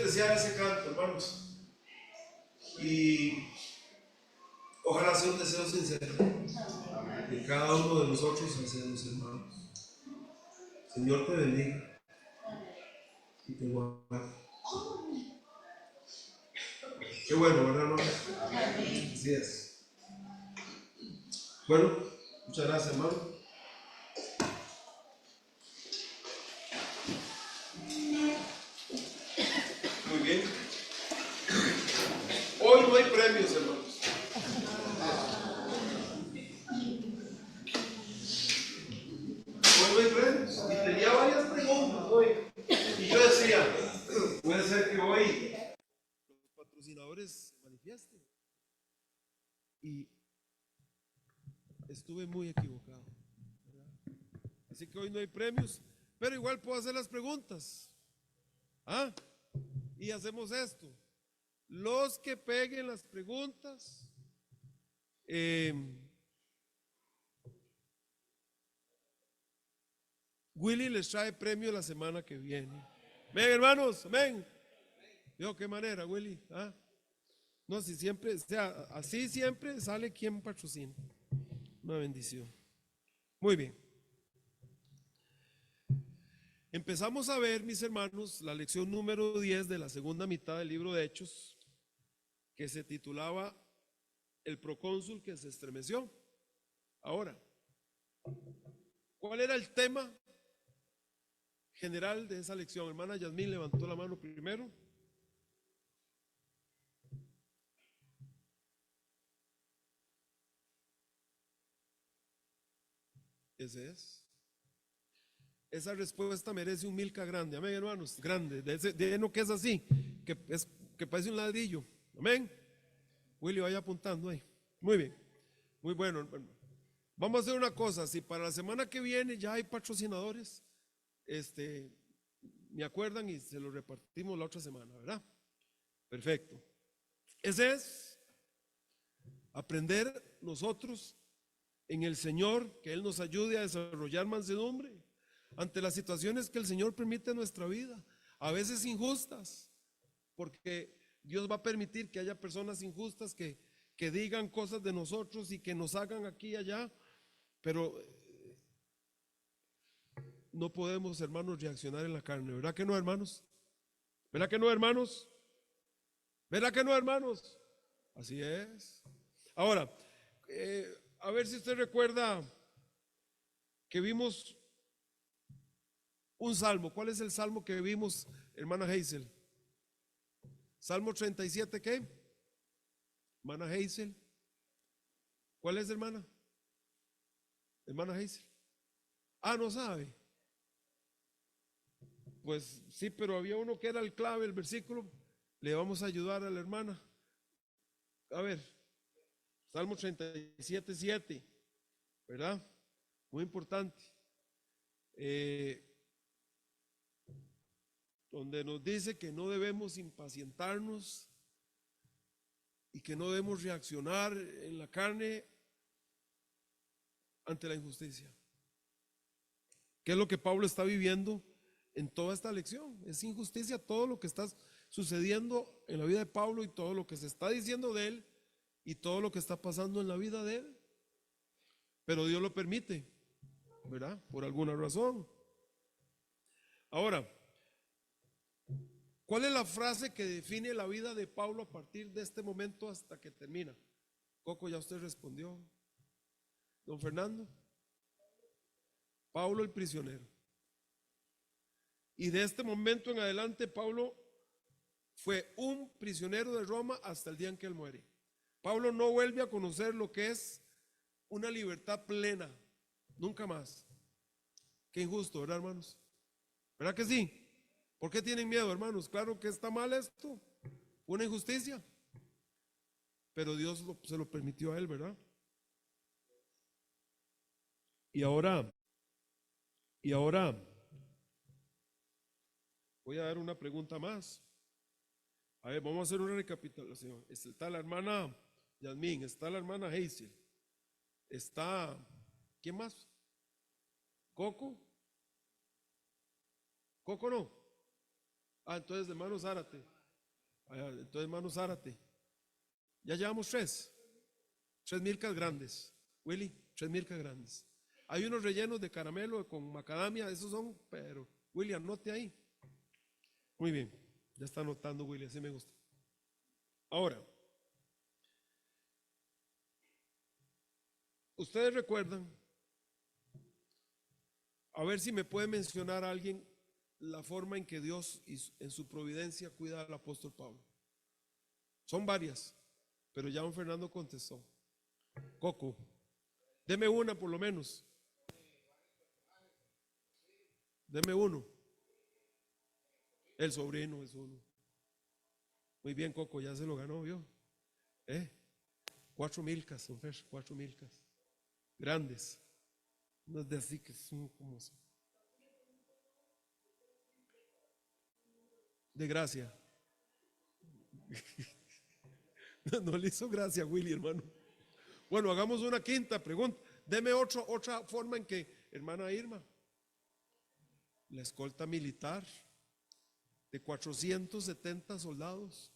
especial ese canto, hermanos. Y ojalá sea un deseo sincero de cada uno de nosotros hacia los hermanos. Señor te bendiga y te guarde. Qué bueno, ¿verdad, hermano? Así es. Bueno, muchas gracias, hermano. Muy bien. Hoy no hay premios, hermanos. Hoy no hay premios. Y tenía varias preguntas hoy. Y yo decía, puede ser que hoy los patrocinadores se manifiesten. Y estuve muy equivocado, ¿verdad? Así que hoy no hay premios, pero igual puedo hacer las preguntas. ¿Ah? Y hacemos esto. Los que peguen las preguntas, Willy les trae premio la semana que viene. Ven, hermanos, ven. ¿Vio qué manera, Willy? ¿Ah? No, si siempre, o sea, así siempre sale quien patrocina. Una bendición. Muy bien. Empezamos a ver, mis hermanos, la lección número 10 de la segunda mitad del libro de Hechos, que se titulaba El procónsul que se estremeció. Ahora, ¿cuál era el tema general de esa lección? Hermana Yasmín levantó la mano primero. Ese es. Esa respuesta merece un milca grande. Amén, hermanos. Grande. De uno que es así, que parece un ladrillo. Amén. Willy, vaya apuntando ahí. Muy bien. Muy bueno, hermano. Vamos a hacer una cosa. Si para la semana que viene ya hay patrocinadores, me acuerdan y se los repartimos la otra semana, ¿verdad? Perfecto. Ese es aprender nosotros en el Señor, que Él nos ayude a desarrollar mansedumbre ante las situaciones que el Señor permite en nuestra vida, a veces injustas, porque Dios va a permitir que haya personas injustas que digan cosas de nosotros y que nos hagan aquí y allá, pero no podemos, hermanos, reaccionar en la carne. ¿Verdad que no, hermanos? ¿Verdad que no, hermanos? ¿Verdad que no, hermanos? Así es. Ahora, a ver si usted recuerda que vimos un salmo. ¿Cuál es el salmo que vimos, hermana Hazel? Salmo 37, ¿qué? Hermana Hazel. ¿Cuál es, hermana? Hermana Hazel. Ah, no sabe. Pues sí, pero había uno que era el clave, el versículo. Le vamos a ayudar a la hermana. A ver, Salmo 37, 7, ¿verdad? Muy importante. Donde nos dice que no debemos impacientarnos y que no debemos reaccionar en la carne ante la injusticia. ¿Qué es lo que Pablo está viviendo en toda esta lección? Es injusticia todo lo que está sucediendo en la vida de Pablo y todo lo que se está diciendo de él y todo lo que está pasando en la vida de él. Pero Dios lo permite, ¿verdad? Por alguna razón. Ahora, ¿cuál es la frase que define la vida de Pablo a partir de este momento hasta que termina? Coco, ya usted respondió. Don Fernando. Pablo el prisionero. Y de este momento en adelante Pablo fue un prisionero de Roma hasta el día en que él muere. Pablo no vuelve a conocer lo que es una libertad plena, nunca más. Qué injusto, ¿verdad, hermanos? ¿Verdad que sí? ¿Por qué tienen miedo, hermanos? Claro que está mal esto, una injusticia, pero Dios se lo permitió a él, ¿verdad? Y ahora voy a dar una pregunta más. A ver, vamos a hacer una recapitulación. Está la hermana Yasmín, está la hermana Hazel, está, ¿quién más? ¿Coco? ¿Coco no? Ah, entonces hermano Zárate. Entonces, hermano Zárate, ya llevamos 3 milcas grandes. Willy, 3 milcas grandes. Hay unos rellenos de caramelo con macadamia, esos son, pero Willy, anote ahí. Muy bien, ya está anotando Willy, así me gusta. Ahora, ustedes recuerdan, a ver si me puede mencionar a alguien la forma en que Dios en su providencia cuida al apóstol Pablo. Son varias, pero ya don Fernando contestó. Coco, deme una por lo menos. Deme uno. El sobrino es uno. Muy bien, Coco, ya se lo ganó, ¿vio? 4 milcas, don Fer, 4 milcas. Grandes. No es de así que son como de gracia. No le hizo gracia a Willy, hermano. Bueno, hagamos una quinta pregunta. Deme otra forma en que, hermana Irma, la escolta militar de 470 soldados.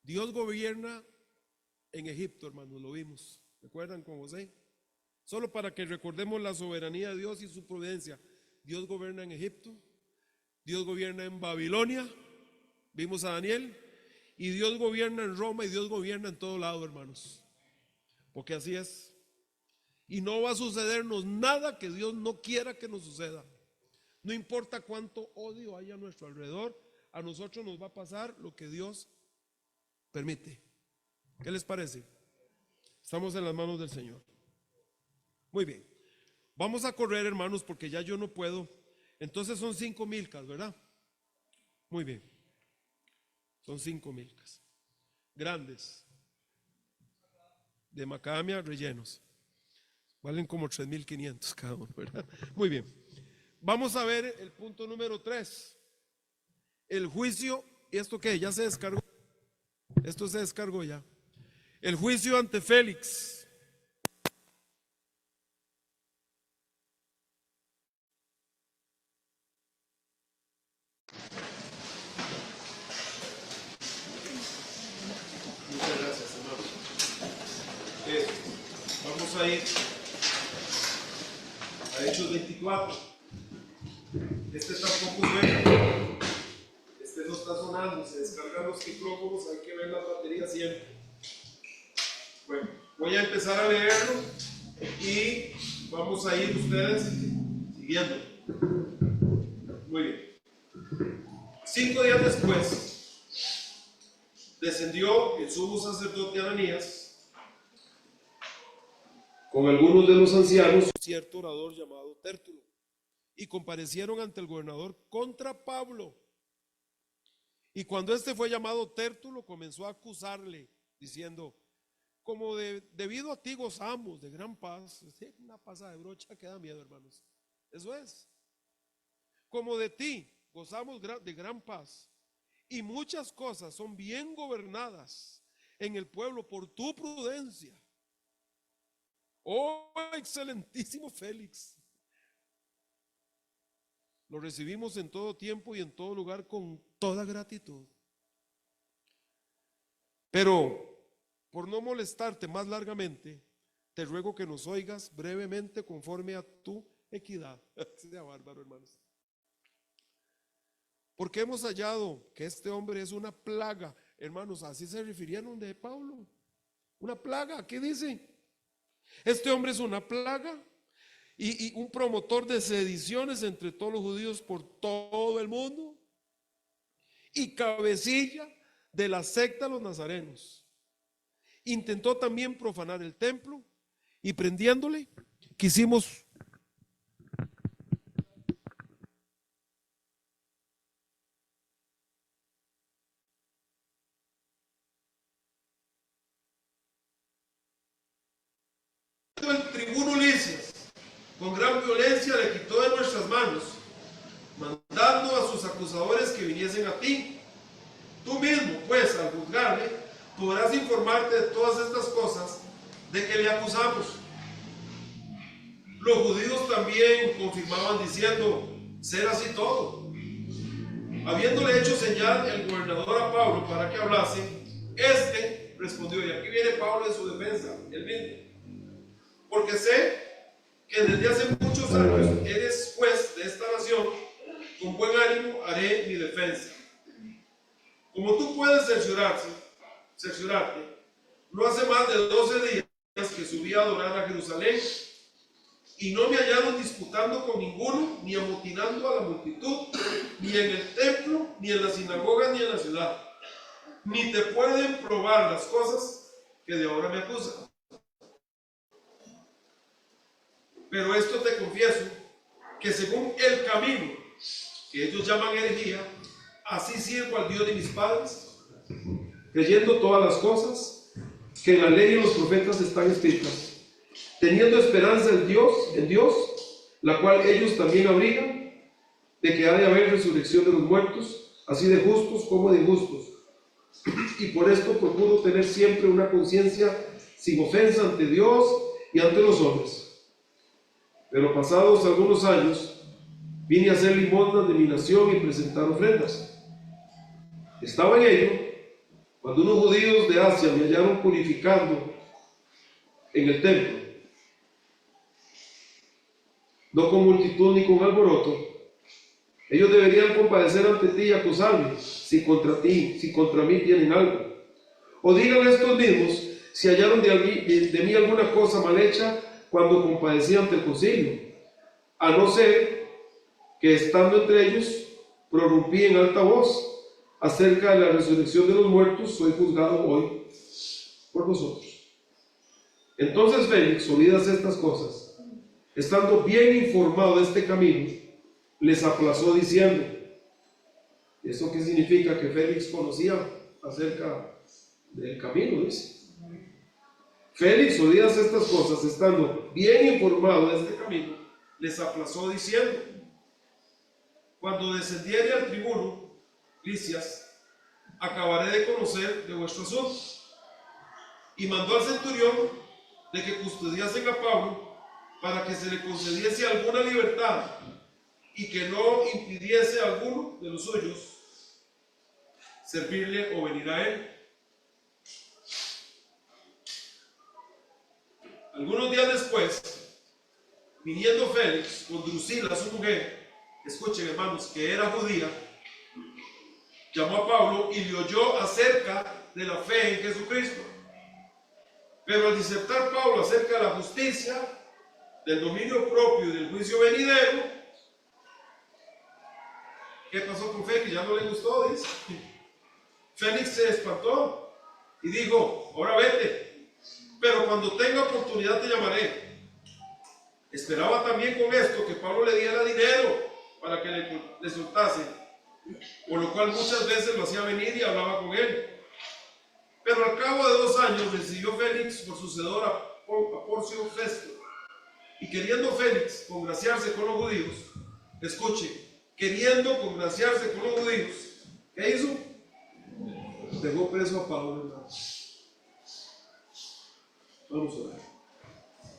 Dios gobierna en Egipto, hermanos, lo vimos. ¿Recuerdan con José? Solo para que recordemos la soberanía de Dios y su providencia. Dios gobierna en Egipto, Dios gobierna en Babilonia, vimos a Daniel, y Dios gobierna en Roma y Dios gobierna en todo lado, hermanos. Porque así es. Y no va a sucedernos nada que Dios no quiera que nos suceda. No importa cuánto odio haya a nuestro alrededor, a nosotros nos va a pasar lo que Dios permite. ¿Qué les parece? Estamos en las manos del Señor. Muy bien. Vamos a correr, hermanos, porque ya yo no puedo. Entonces son 5 milcas, ¿verdad? Muy bien. Son 5 milcas. Grandes. De macadamia rellenos. Valen como 3.500 cada uno, ¿verdad? Muy bien. Vamos a ver el punto número 3. El juicio. ¿Y esto qué? Ya se descargó. Esto se descargó ya. El juicio ante Félix. Muchas gracias, hermano. Vamos a ir a Hechos 24. Este tampoco suena. Este no está sonando. Se descargan los micrófonos. Hay que ver la batería siempre. Bueno, voy a empezar a leerlo y vamos a ir ustedes siguiendo. Muy bien. 5 días después descendió el sumo sacerdote Ananías con algunos de los ancianos, cierto orador llamado Tértulo, y comparecieron ante el gobernador contra Pablo. Y cuando este fue llamado, Tértulo comenzó a acusarle, diciendo: como debido a ti gozamos de gran paz. Una pasada de brocha que da miedo, hermanos. Eso es. Como de ti gozamos de gran paz, y muchas cosas son bien gobernadas en el pueblo por tu prudencia. Oh, excelentísimo Félix, lo recibimos en todo tiempo y en todo lugar con toda gratitud. Pero por no molestarte más largamente, te ruego que nos oigas brevemente conforme a tu equidad. Sea bárbaro, hermanos. Porque hemos hallado que este hombre es una plaga. Hermanos, así se refirieron de Pablo. Una plaga, ¿qué dice? Este hombre es una plaga y un promotor de sediciones entre todos los judíos por todo el mundo, y cabecilla de la secta de los nazarenos. Intentó también profanar el templo, y prendiéndole quisimos el tribuno Lisias con gran violencia le quitó de nuestras manos, mandando a sus acusadores que viniesen a ti. Tú mismo, pues, al juzgarle, podrás informarte de todas estas cosas de que le acusamos. Los judíos también confirmaban diciendo ser así todo. Habiéndole hecho señal el gobernador a Pablo para que hablase, este respondió, y aquí viene Pablo en su defensa, el mismo, porque sé que desde hace muchos años eres juez de esta nación, con buen ánimo haré mi defensa. Como tú puedes cerciorarte, no hace más de 12 días que subí a adorar a Jerusalén, y no me hallaron disputando con ninguno, ni amotinando a la multitud, ni en el templo, ni en la sinagoga, ni en la ciudad. Ni te pueden probar las cosas que de ahora me acusan. Pero esto te confieso, que según el camino que ellos llaman herejía, así sirvo al Dios de mis padres, creyendo todas las cosas que en la ley y en los profetas están escritas, teniendo esperanza en Dios, la cual ellos también abrigan, de que ha de haber resurrección de los muertos, así de justos como de injustos. Y por esto procuro tener siempre una conciencia sin ofensa ante Dios y ante los hombres. Pero pasados algunos años, vine a hacer limosnas de mi nación y presentar ofrendas. Estaba en ello cuando unos judíos de Asia me hallaron purificando en el templo, no con multitud ni con alboroto. Ellos deberían compadecer ante ti y acusarme si contra mí tienen algo. O digan estos mismos si hallaron de mí alguna cosa mal hecha cuando compadecí ante el concilio, a no ser que estando entre ellos prorrumpí en alta voz acerca de la resurrección de los muertos, soy juzgado hoy por vosotros. Entonces Félix, oídas estas cosas, estando bien informado de este camino, les aplazó diciendo, ¿eso qué significa? Que Félix conocía acerca del camino, dice. Félix, oídas estas cosas, estando bien informado de este camino, les aplazó diciendo, cuando descendiere al tribuno, Licias, acabaré de conocer de vuestro asunto. Y mandó al centurión de que custodiasen a Pablo para que se le concediese alguna libertad y que no impidiese a alguno de los suyos servirle o venir a él. Algunos días después, viniendo Félix con Drusila, su mujer, escuchen hermanos, que era judía, llamó a Pablo y le oyó acerca de la fe en Jesucristo. Pero al disertar Pablo acerca de la justicia, del dominio propio y del juicio venidero, ¿qué pasó con Félix? Ya no le gustó, dice. Félix se espantó y dijo, ahora vete, pero cuando tenga oportunidad te llamaré. Esperaba también con esto que Pablo le diera dinero para que le soltase, por lo cual muchas veces lo hacía venir y hablaba con él. Pero al cabo de 2 años recibió Félix por sucedor a Porcio Festo, y queriendo Félix congraciarse con los judíos, escuche, queriendo congraciarse con los judíos, ¿qué hizo? Dejó preso a Pablo, hermano. Vamos a orar.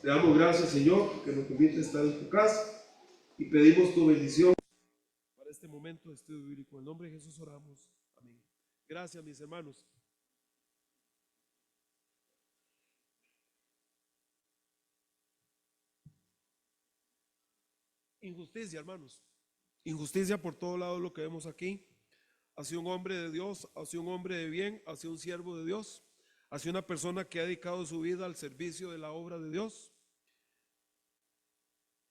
Te damos gracias, Señor, porque nos permite estar en tu casa y pedimos tu bendición para este momento de estudio bíblico. En el nombre de Jesús oramos. Amén. Gracias, mis hermanos. Injusticia, hermanos. Injusticia por todo lado, lo que vemos aquí. Hacia un hombre de Dios, hacia un hombre de bien, hacia un siervo de Dios, hacia una persona que ha dedicado su vida al servicio de la obra de Dios,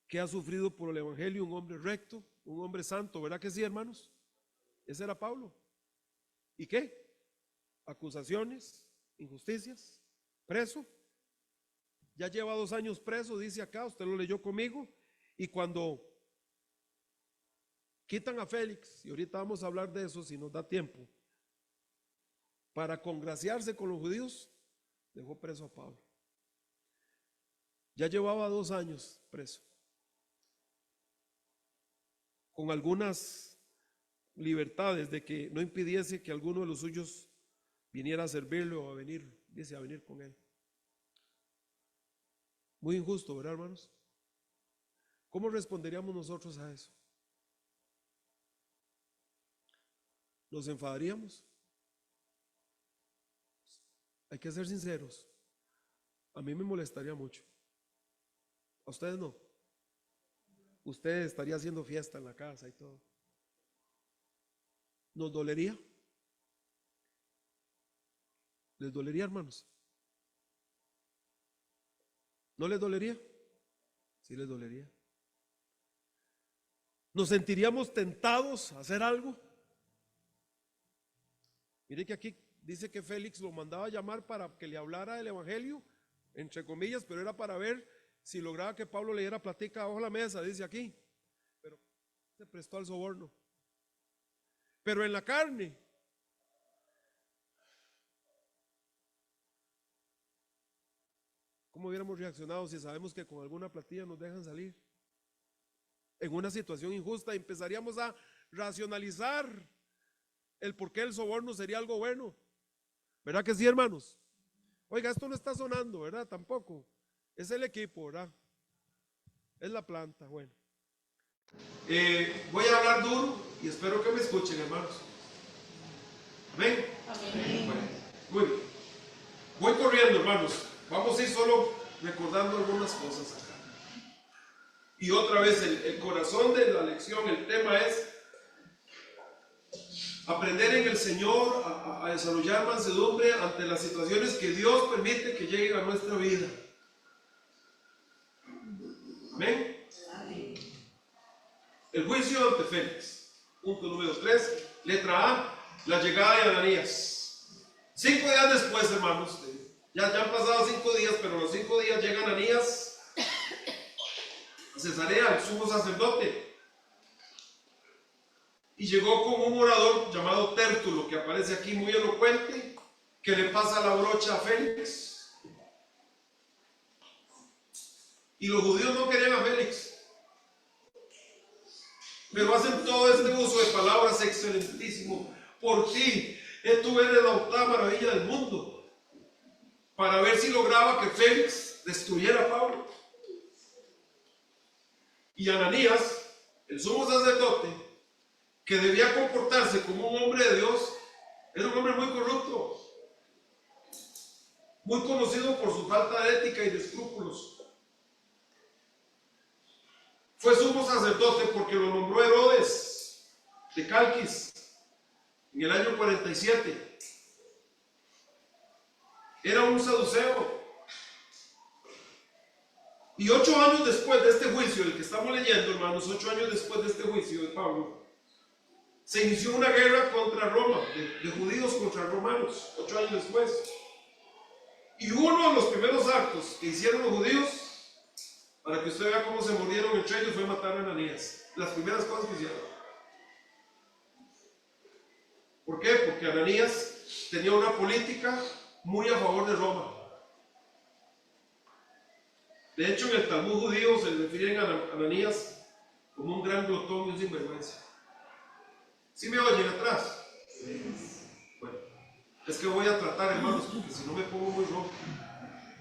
que ha sufrido por el evangelio, un hombre recto, un hombre santo, ¿verdad que sí, hermanos? Ese era Pablo. ¿Y qué? Acusaciones, injusticias, preso. Ya lleva 2 años preso, dice acá, usted lo leyó conmigo. Y cuando quitan a Félix, y ahorita vamos a hablar de eso si nos da tiempo, para congraciarse con los judíos, dejó preso a Pablo. Ya llevaba 2 años preso, con algunas libertades de que no impidiese que alguno de los suyos viniera a servirle o a venir, dice, a venir con él. Muy injusto, ¿verdad, hermanos? ¿Cómo responderíamos nosotros a eso? ¿Nos enfadaríamos? Hay que ser sinceros. A mí me molestaría mucho. A ustedes no. Usted estaría haciendo fiesta en la casa y todo. ¿Nos dolería? ¿Les dolería, hermanos? ¿No les dolería? Sí les dolería. ¿Nos sentiríamos tentados a hacer algo? Mire que aquí dice que Félix lo mandaba a llamar para que le hablara del evangelio, entre comillas, pero era para ver si lograba que Pablo le diera platica abajo de la mesa, dice aquí. Pero se prestó al soborno. Pero en la carne, ¿cómo hubiéramos reaccionado si sabemos que con alguna platilla nos dejan salir? En una situación injusta empezaríamos a racionalizar el por qué el soborno sería algo bueno. ¿Verdad que sí, hermanos? Oiga, esto no está sonando, ¿verdad? Tampoco. Es el equipo, ¿verdad? Es la planta, bueno. Voy a hablar duro y espero que me escuchen, hermanos. ¿Amén? Amén. Bueno, muy bien. Voy corriendo, hermanos. Vamos a ir solo recordando algunas cosas acá. Y otra vez, el corazón de la lección, el tema es aprender en el Señor a desarrollar mansedumbre ante las situaciones que Dios permite que lleguen a nuestra vida. Amén. El juicio ante Félix. Punto número 3. Letra A. La llegada de Ananías. 5 días después, hermanos. Ya han pasado 5 días, pero los 5 días llega Ananías a Cesarea, el sumo sacerdote. Y llegó con un orador llamado Tértulo, que aparece aquí muy elocuente, que le pasa la brocha a Félix. Y los judíos no querían a Félix, pero hacen todo este uso de palabras excelentísimo. Por ti, tú eres la octava maravilla del mundo, para ver si lograba que Félix destruyera a Pablo. Y Ananías, el sumo sacerdote, que debía comportarse como un hombre de Dios, era un hombre muy corrupto, muy conocido por su falta de ética y de escrúpulos. Fue sumo sacerdote porque lo nombró Herodes de Calquis en el año 47. Era un saduceo. Y 8 años después de este juicio, el que estamos leyendo, hermanos, 8 años después de este juicio de Pablo, se inició una guerra contra Roma, de judíos contra romanos, 8 años después. Y uno de los primeros actos que hicieron los judíos, para que usted vea cómo se murieron entre ellos, fue matar a Ananías. Las primeras cosas que hicieron. ¿Por qué? Porque Ananías tenía una política muy a favor de Roma. De hecho, en el Talmud judío se refieren a Ananías como un gran glotón y un sinvergüenza. ¿Sí me oyen atrás? Bueno, es que voy a tratar, hermanos, porque si no me pongo muy rojo.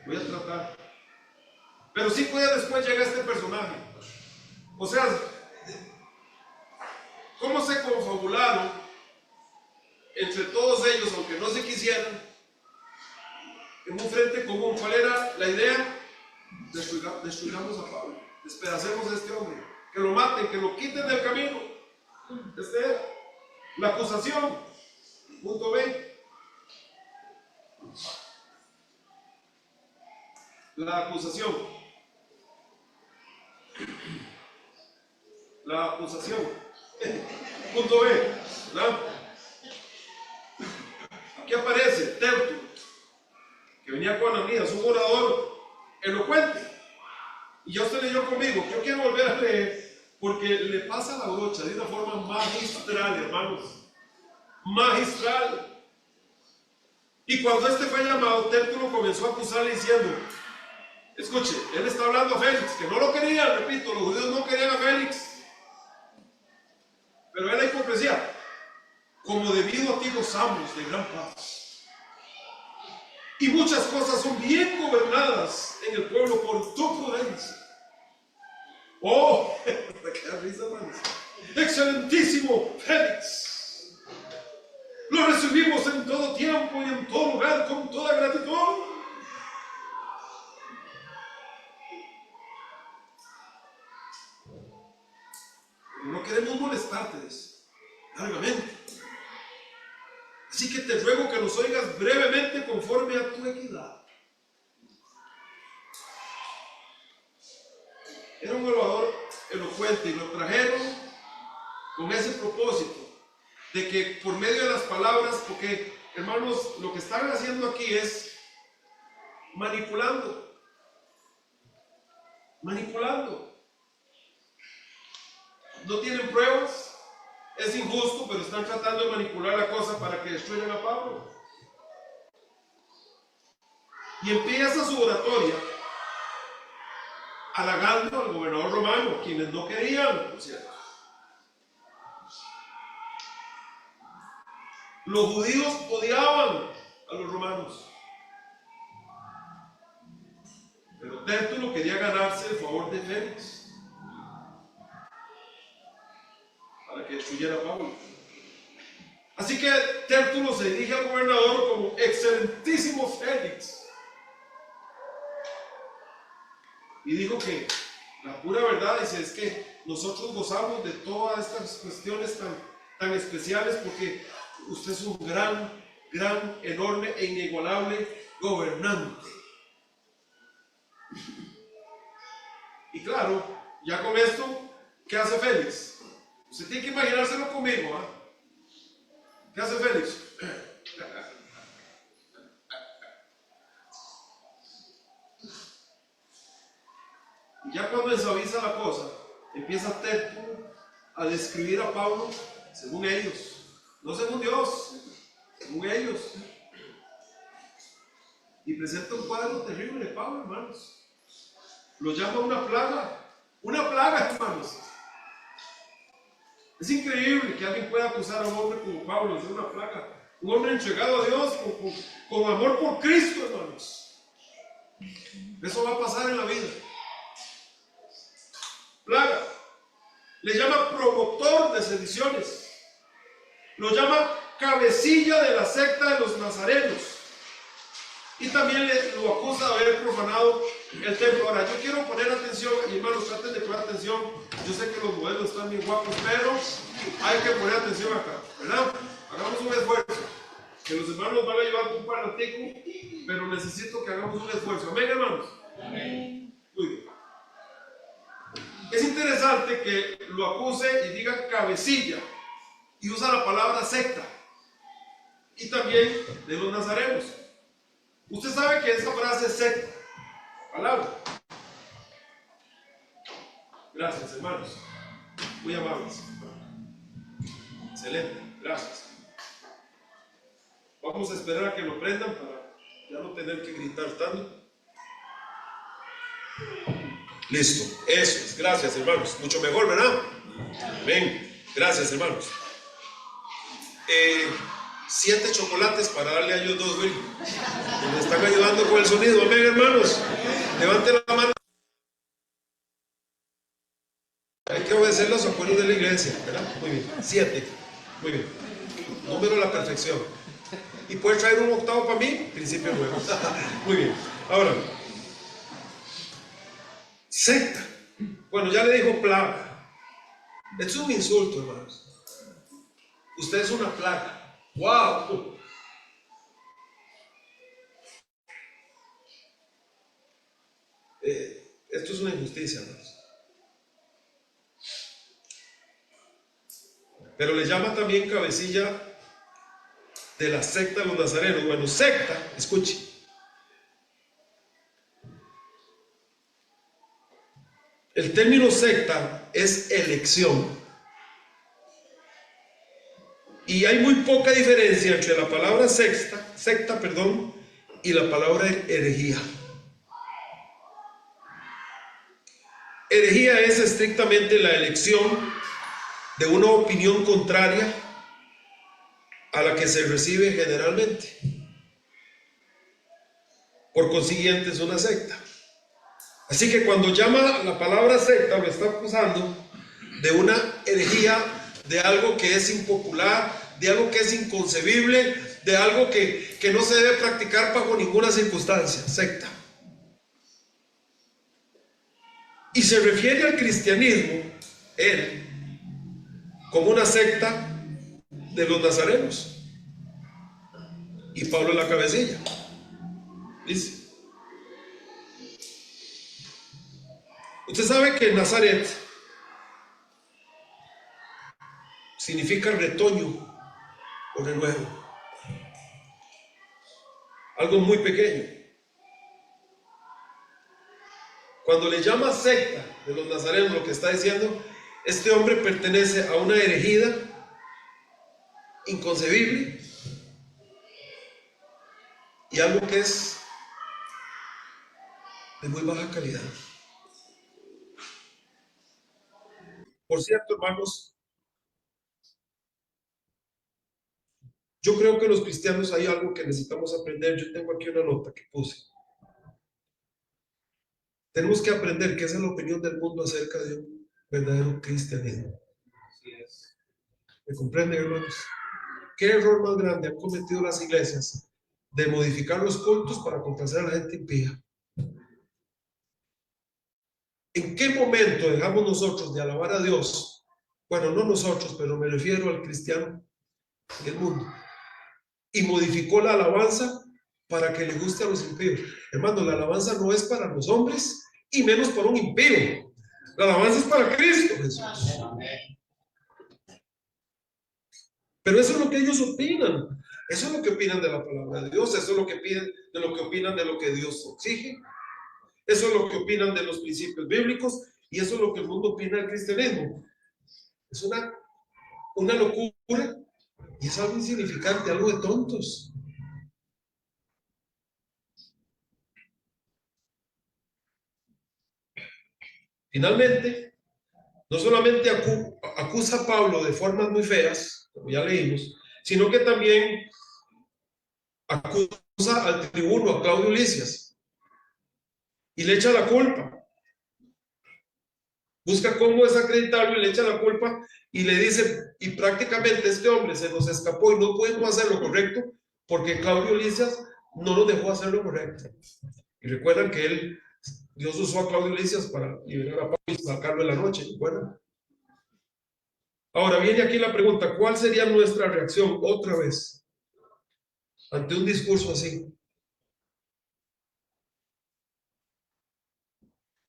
Voy a tratar. Pero 5 días después llega este personaje. O sea, ¿cómo se confabularon entre todos ellos, aunque no se quisieran, en un frente común? ¿Cuál era la idea? Destruyamos a Pablo, despedacemos a este hombre, que lo maten, que lo quiten del camino. Este era la acusación. Punto B. La acusación. La acusación. Punto B. ¿Verdad? Aquí aparece Tértulo, que venía con Ananías, un orador elocuente. Y ya usted leyó conmigo. Yo quiero volver a leer, porque le pasa la brocha de una forma magistral, hermanos. Magistral. Y cuando este fue llamado, Tértulo comenzó a acusarle diciendo, escuche, él está hablando a Félix, que no lo querían, repito, los judíos no querían a Félix, pero era hipocresía. Como debido a ti gozamos de gran paz, y muchas cosas son bien gobernadas en el pueblo por tu prudencia. Oh, qué risa, hermanos. Excelentísimo Félix, queremos molestarte, largamente. Así que te ruego que nos oigas brevemente conforme a tu equidad. Era un orador elocuente y lo trajeron con ese propósito de que por medio de las palabras, porque hermanos, lo que están haciendo aquí es manipulando. No tienen pruebas, es injusto, pero están tratando de manipular la cosa para que destruyan a Pablo. Y empieza su oratoria halagando al gobernador romano, quienes no querían, por cierto. Los judíos odiaban a los romanos, pero Tértulo quería ganarse el favor de Félix para que destruyera a Pablo. Así que Tértulo se dirige al gobernador como excelentísimo Félix y dijo que la pura verdad, dice, es que nosotros gozamos de todas estas cuestiones tan especiales porque usted es un gran, enorme e inigualable gobernante. Y claro, ya con esto, ¿qué hace Félix? Usted tiene que imaginárselo conmigo, ¿eh? ¿Qué hace Félix? Y ya cuando suaviza la cosa, empieza Tértulo a describir a Pablo según ellos, no según Dios, según ellos. Y presenta un cuadro terrible de Pablo, hermanos. Lo llama una plaga, hermanos. Es increíble que alguien pueda acusar a un hombre como Pablo de una plaga. Un hombre entregado a Dios con amor por Cristo, hermanos. Eso va a pasar en la vida. Plaga. Le llama promotor de sediciones. Lo llama cabecilla de la secta de los nazarenos. Y también lo acusa de haber profanado el templo. Ahora, yo quiero poner atención, y hermanos, traten de poner atención. Yo sé que los modelos están bien guapos, pero hay que poner atención acá, ¿verdad? Hagamos un esfuerzo. Que los hermanos van a llevar un paratico, pero necesito que hagamos un esfuerzo. Amén, hermanos. Amén. Muy bien. Es interesante que lo acuse y diga cabecilla, y usa la palabra secta, y también de los nazarenos. Usted sabe que esta frase es secta, palabra. Gracias, hermanos. Muy amables. Excelente, gracias. Vamos a esperar a que lo prendan para ya no tener que gritar tanto. Listo, eso es. Gracias, hermanos. Mucho mejor, ¿verdad? Amén. Gracias, hermanos. 7 chocolates para darle a ellos 2, Willy. Me están ayudando con el sonido. Amén, hermanos. Levanten la mano. Hay que obedecer los acuerdos de la iglesia, ¿verdad? Muy bien. 7. Muy bien. Número de la perfección. ¿Y puede traer un octavo para mí? Principio nuevo. Muy bien. Ahora, secta. Bueno, ya le dijo plaga. Es un insulto, hermanos. Usted es una plaga. ¡Wow! Esto es una injusticia, hermanos. Pero le llama también cabecilla de la secta de los nazarenos. Bueno, secta, escuche. El término secta es elección. Y hay muy poca diferencia entre la palabra secta, y la palabra herejía. Herejía es estrictamente la elección de una opinión contraria a la que se recibe generalmente. Por consiguiente, es una secta. Así que cuando llama la palabra secta, lo está acusando de una herejía, de algo que es impopular, de algo que es inconcebible, de algo que no se debe practicar bajo ninguna circunstancia. Secta. Y se refiere al cristianismo, como una secta de los nazarenos. Y Pablo es la cabecilla. Dice, usted sabe que Nazaret significa retoño o renuevo, algo muy pequeño. Cuando le llama secta de los nazarenos, lo que está diciendo, este hombre pertenece a una herejía inconcebible y algo que es de muy baja calidad. Por cierto, hermanos, yo creo que los cristianos hay algo que necesitamos aprender. Yo tengo aquí una nota que puse. Tenemos que aprender qué es la opinión del mundo acerca de un verdadero cristianismo. ¿Me comprenden, hermanos? ¿Qué error más grande han cometido las iglesias de modificar los cultos para complacer a la gente impía? ¿En qué momento dejamos nosotros de alabar a Dios? Bueno, no nosotros, pero me refiero al cristiano en el mundo. Y modificó la alabanza para que le guste a los impíos. Hermano, la alabanza no es para los hombres y menos para un impío. La alabanza es para Cristo Jesús. Pero eso es lo que ellos opinan. Eso es lo que opinan de la palabra de Dios. Eso es lo que piden, de lo que opinan de lo que Dios exige. Eso es lo que opinan de los principios bíblicos. Y eso es lo que el mundo opina del cristianismo. Es una locura. Y es algo insignificante, algo de tontos. Finalmente, no solamente acusa a Pablo de formas muy feas, como ya leímos, sino que también acusa al tribuno, a Claudio Lisias, y le echa la culpa. Busca cómo desacreditarlo y le echa la culpa y le dice, y prácticamente este hombre se nos escapó y no pudimos hacer lo correcto porque Claudio Lisias no nos dejó hacer lo correcto. Y recuerdan que Dios usó a Claudio Lisias para liberar a Pablo y sacarlo en la noche, ¿recuerdan? Ahora viene aquí la pregunta, ¿cuál sería nuestra reacción otra vez ante un discurso así?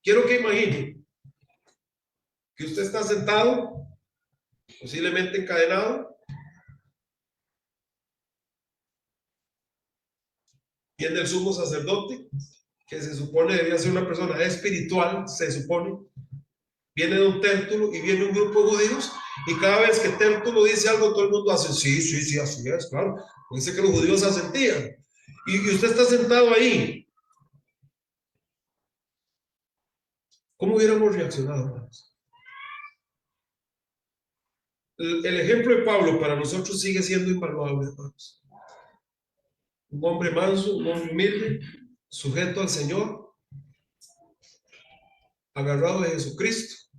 Quiero que imagine que usted está sentado, posiblemente encadenado, viene el sumo sacerdote, que se supone debía ser una persona espiritual, se supone, viene de un Tértulo y viene un grupo de judíos, y cada vez que Tértulo dice algo, todo el mundo hace, sí, así es, claro, dice que los judíos asentían, y usted está sentado ahí. ¿Cómo hubiéramos reaccionado, hermanos? El ejemplo de Pablo para nosotros sigue siendo invaluable, hermanos. Un hombre manso, un hombre humilde, sujeto al Señor, agarrado de Jesucristo,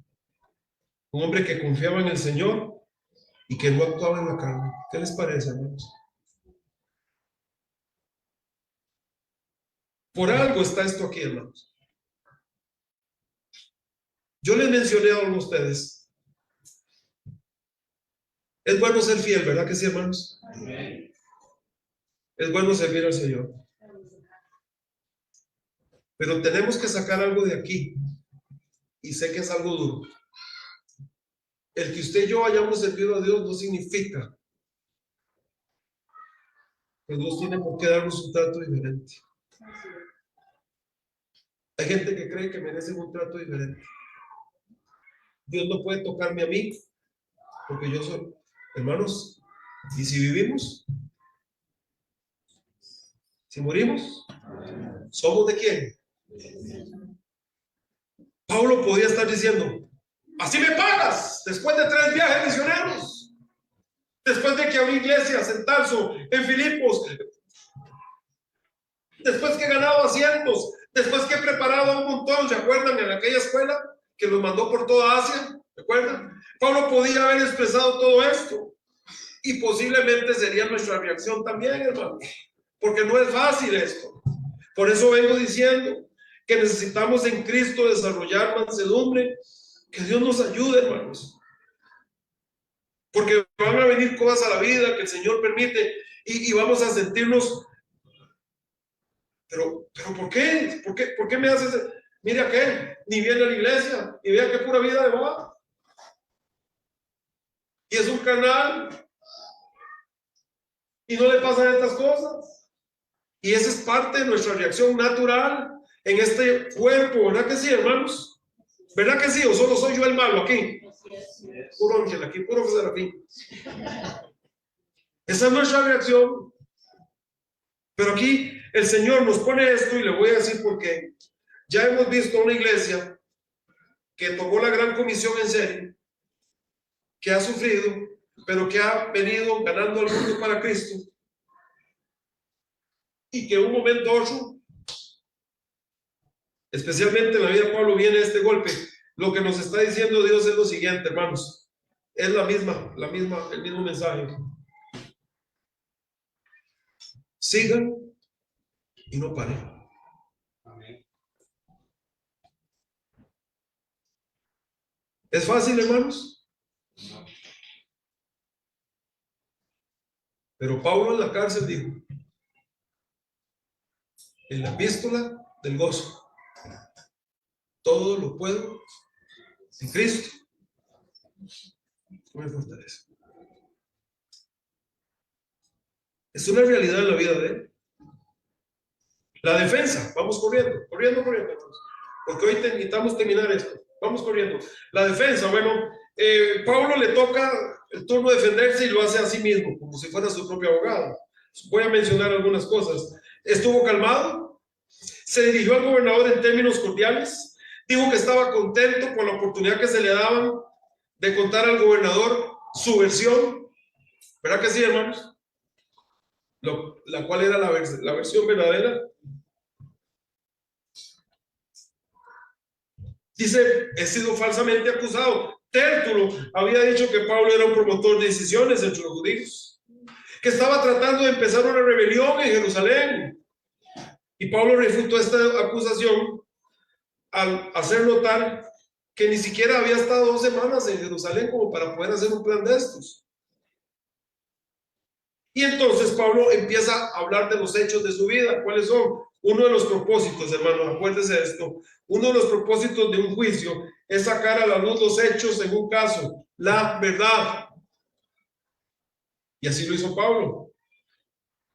un hombre que confiaba en el Señor y que no actuaba en la carne. ¿Qué les parece, hermanos? Por algo está esto aquí, hermanos. Yo les mencioné a algunos de ustedes. Es bueno ser fiel, ¿verdad que sí, hermanos? Es bueno servir al Señor. Pero tenemos que sacar algo de aquí. Y sé que es algo duro. El que usted y yo hayamos servido a Dios no significa que Dios tiene por qué darnos un trato diferente. Hay gente que cree que merece un trato diferente. Dios no puede tocarme a mí porque yo soy, hermanos, ¿y si vivimos? ¿Si morimos? ¿Somos de quién? Pablo podía estar diciendo, así me pagas, después de 3 viajes misioneros, después de que abrí iglesias en Tarso, en Filipos, después que he ganado asientos, después que he preparado un montón. ¿Se acuerdan en aquella escuela que los mandó por toda Asia? ¿Se acuerdan? Pablo podía haber expresado todo esto y posiblemente sería nuestra reacción también, hermano, porque no es fácil esto. Por eso vengo diciendo que necesitamos en Cristo desarrollar mansedumbre. Que Dios nos ayude, hermanos. porque van a venir cosas a la vida que el Señor permite y vamos a sentirnos, pero ¿por qué? ¿Por qué me haces? Mire aquel, ni viene a la iglesia y vea qué pura vida de va. Y es un canal y no le pasan estas cosas. Y esa es parte de nuestra reacción natural en este cuerpo, ¿verdad que sí, hermanos? ¿Verdad que sí? ¿O solo soy yo el malo aquí? Puro ángel aquí, puro serafín. Esa es nuestra reacción. Pero aquí el Señor nos pone esto y le voy a decir por qué. Ya hemos visto una iglesia que tomó la gran comisión en serio, que ha sufrido, pero que ha venido ganando al mundo para Cristo. Y que en un momento u otro, especialmente en la vida de Pablo, viene este golpe. Lo que nos está diciendo Dios es lo siguiente, hermanos. Es el mismo mensaje. Sigan y no paren. Amén. ¿Es fácil, hermanos? No. Pero Pablo en la cárcel dijo, en la epístola del gozo, todo lo puedo en Cristo que me fortalece. Es una realidad en la vida de él. La defensa, vamos corriendo, porque hoy necesitamos terminar esto. Vamos corriendo. La defensa, bueno, Pablo le toca el turno de defenderse y lo hace a sí mismo, como si fuera su propio abogado. Voy a mencionar algunas cosas. Estuvo calmado, se dirigió al gobernador en términos cordiales, dijo que estaba contento con la oportunidad que se le daban de contar al gobernador su versión. ¿Verdad que sí, hermanos? La cual era la versión verdadera. Dice, he sido falsamente acusado. Tértulo había dicho que Pablo era un promotor de decisiones entre los judíos, que estaba tratando de empezar una rebelión en Jerusalén. Y Pablo refutó esta acusación al hacer notar que ni siquiera había estado 2 semanas en Jerusalén como para poder hacer un plan de estos. Y entonces Pablo empieza a hablar de los hechos de su vida. ¿Cuáles son? Uno de los propósitos, hermanos, acuérdense de esto. Uno de los propósitos de un juicio es sacar a la luz los hechos en un caso, la verdad. Y así lo hizo Pablo.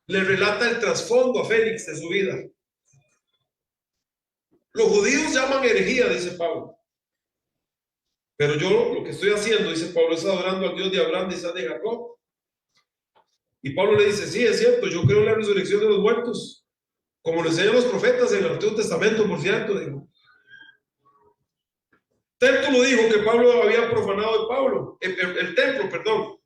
Le relata el trasfondo a Félix de su vida. Los judíos llaman herejía, dice Pablo. Pero yo lo que estoy haciendo, dice Pablo, es adorando al Dios de Abraham, de Isaac, de Jacob. Y Pablo le dice, sí, es cierto, yo creo en la resurrección de los muertos, como lo enseñan los profetas en el Antiguo Testamento, por cierto. Digo. Tértulo dijo que Pablo había profanado el templo, perdón.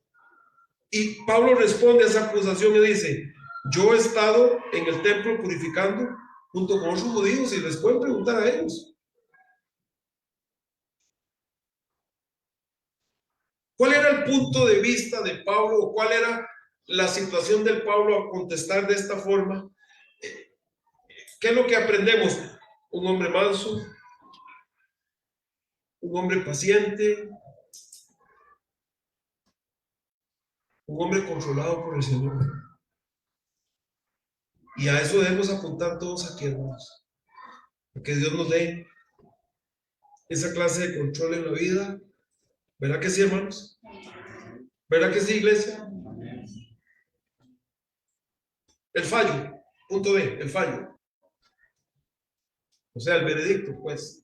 Y Pablo responde a esa acusación y dice, yo he estado en el templo purificando junto con otros judíos y les pueden preguntar a ellos. ¿Cuál era el punto de vista de Pablo o cuál era la situación del Pablo a contestar de esta forma? ¿Qué es lo que aprendemos? Un hombre manso, un hombre paciente, un hombre controlado por el Señor. Y a eso debemos apuntar todos aquí, hermanos. Que Dios nos dé esa clase de control en la vida. ¿Verdad que sí, hermanos? ¿Verdad que sí, iglesia? El fallo, punto B, el fallo. O sea, el veredicto, pues.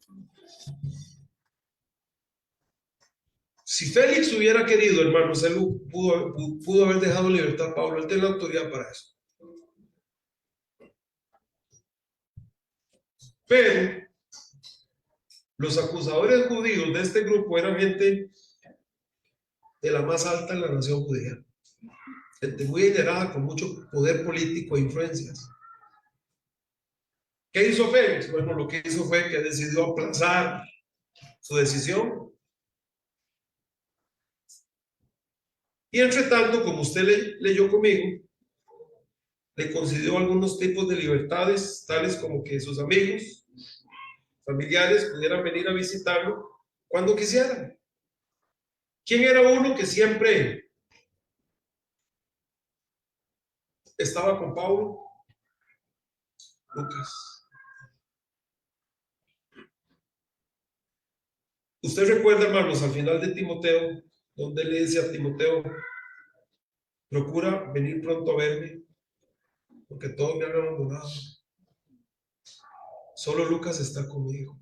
Si Félix hubiera querido, hermanos, él pudo haber dejado libertad a Pablo. Él tiene la autoridad para eso. Pero los acusadores judíos de este grupo eran gente de la más alta en la nación judía. Gente muy generada, con mucho poder político e influencias. ¿Qué hizo Félix? Bueno, lo que hizo fue que decidió aplazar su decisión. Y entre tanto, como usted leyó conmigo, le concedió algunos tipos de libertades, tales como que sus amigos, familiares pudieran venir a visitarlo cuando quisieran. ¿Quién era uno que siempre estaba con Pablo? Lucas. Usted recuerda, hermanos, al final de Timoteo, donde le dice a Timoteo, procura venir pronto a verme, porque todos me han abandonado. Solo Lucas está conmigo.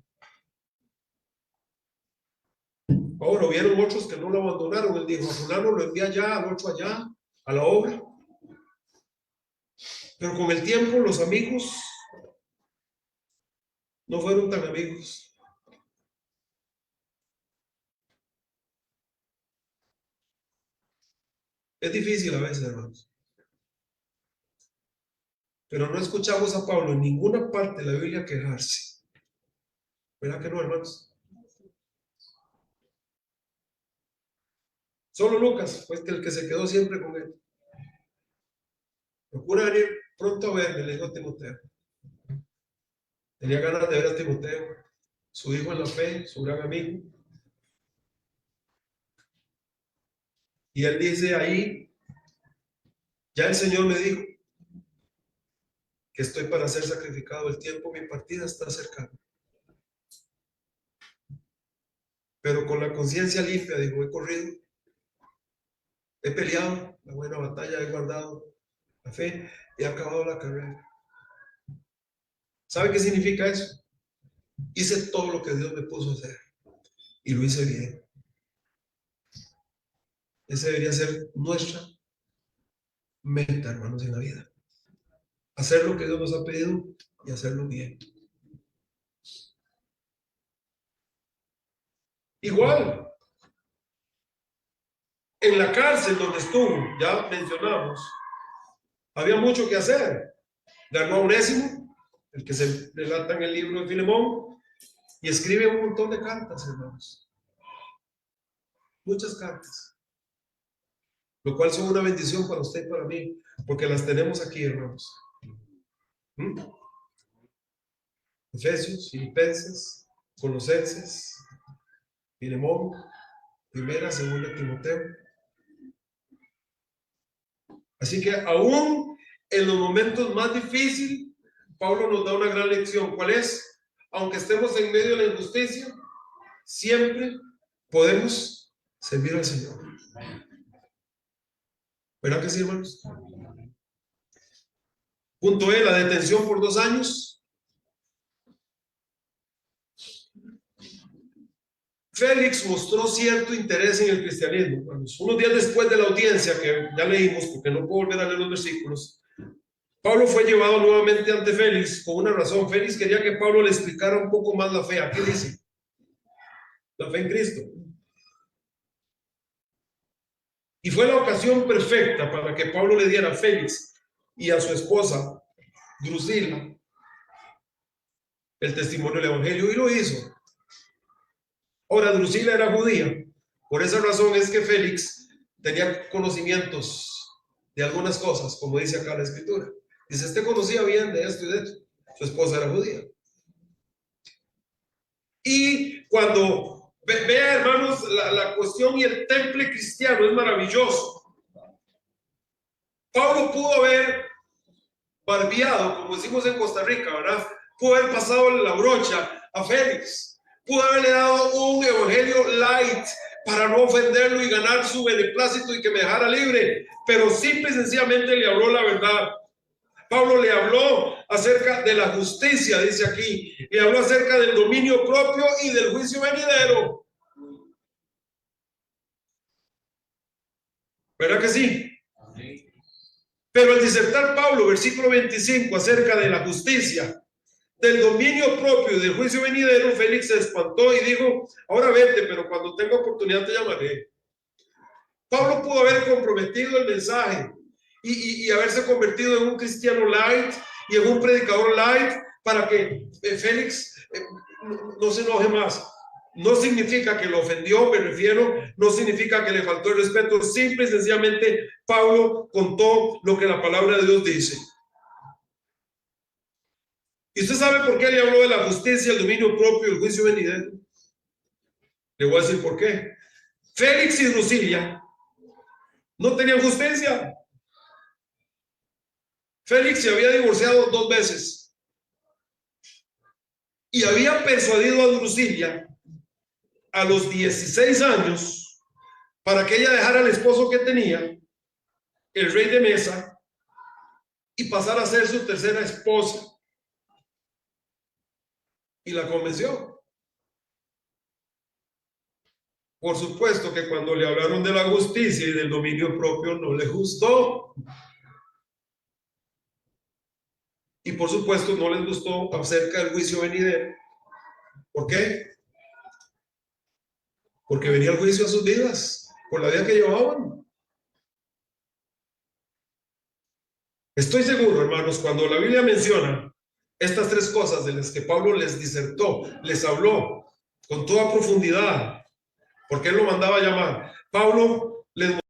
Ahora, hubieron otros que no lo abandonaron. Él dijo, a fulano lo envía allá, al otro allá, a la obra. Pero con el tiempo los amigos no fueron tan amigos. Es difícil a veces, hermanos. Pero no escuchamos a Pablo en ninguna parte de la Biblia quejarse. ¿Verdad que no, hermanos? Solo Lucas fue el que se quedó siempre con él. Procura venir pronto a verme, le dijo a Timoteo. Tenía ganas de ver a Timoteo, su hijo en la fe, su gran amigo. Y él dice ahí, ya el Señor me dijo que estoy para ser sacrificado, el tiempo, mi partida está cercana. Pero con la conciencia limpia, dijo, he corrido, he peleado la buena batalla, he guardado la fe, he acabado la carrera. ¿Sabe qué significa eso? Hice todo lo que Dios me puso a hacer y lo hice bien. Esa debería ser nuestra meta, hermanos, en la vida. Hacer lo que Dios nos ha pedido y hacerlo bien. Igual, en la cárcel donde estuvo, ya mencionamos, había mucho que hacer. Ganó a Onésimo, el que se relata en el libro de Filemón, y escribe un montón de cartas, hermanos. Muchas cartas. Lo cual son una bendición para usted y para mí, porque las tenemos aquí, hermanos. Efesios, Filipenses, Colosenses, Filemón, Primera, Segunda Timoteo. Así que aún en los momentos más difíciles, Pablo nos da una gran lección. ¿Cuál es? Aunque estemos en medio de la injusticia, siempre podemos servir al Señor. ¿Verdad que sí, hermanos? Punto E, la detención por 2 años. Félix mostró cierto interés en el cristianismo. Unos días después de la audiencia, que ya leímos, porque no puedo volver a leer los versículos, Pablo fue llevado nuevamente ante Félix con una razón. Félix quería que Pablo le explicara un poco más la fe. ¿Qué dice? La fe en Cristo. Y fue la ocasión perfecta para que Pablo le diera a Félix y a su esposa, Drusila, el testimonio del Evangelio, y lo hizo. Ahora, Drusila era judía. Por esa razón es que Félix tenía conocimientos de algunas cosas, como dice acá la escritura. Dice, este conocía bien de esto y de esto. Su esposa era judía. Y cuando vea, hermanos, la cuestión y el temple cristiano es maravilloso. Pablo pudo haber barbeado, como decimos en Costa Rica, ¿verdad? Pudo haber pasado la brocha a Félix. Pudo haberle dado un evangelio light para no ofenderlo y ganar su beneplácito y que me dejara libre. Pero simple y sencillamente le habló la verdad. Pablo le habló acerca de la justicia, dice aquí. Le habló acerca del dominio propio y del juicio venidero. ¿Verdad que sí? Pero al disertar Pablo, versículo 25, acerca de la justicia, del dominio propio y del juicio venidero, Félix se espantó y dijo, ahora vete, pero cuando tenga oportunidad te llamaré. Pablo pudo haber comprometido el mensaje y haberse convertido en un cristiano light y en un predicador light para que Félix no se enoje más. No significa que lo ofendió, me refiero, no significa que le faltó el respeto, simple y sencillamente Pablo contó lo que la palabra de Dios dice. ¿Y usted sabe por qué le habló de la justicia, el dominio propio, el juicio venidero? Le voy a decir por qué. Félix y Drusila no tenían justicia. Félix se había divorciado 2 veces y había persuadido a Drusila a los 16 años para que ella dejara al esposo que tenía, el rey de Mesa, y pasara a ser su tercera esposa. Y la convenció. Por supuesto que cuando le hablaron de la justicia y del dominio propio no le gustó. Y por supuesto no les gustó acerca del juicio venidero. ¿Por qué? Porque venía el juicio a sus vidas por la vida que llevaban. Estoy seguro, hermanos, cuando la Biblia menciona estas 3 cosas de las que Pablo les disertó, les habló con toda profundidad, porque él lo mandaba a llamar. Pablo les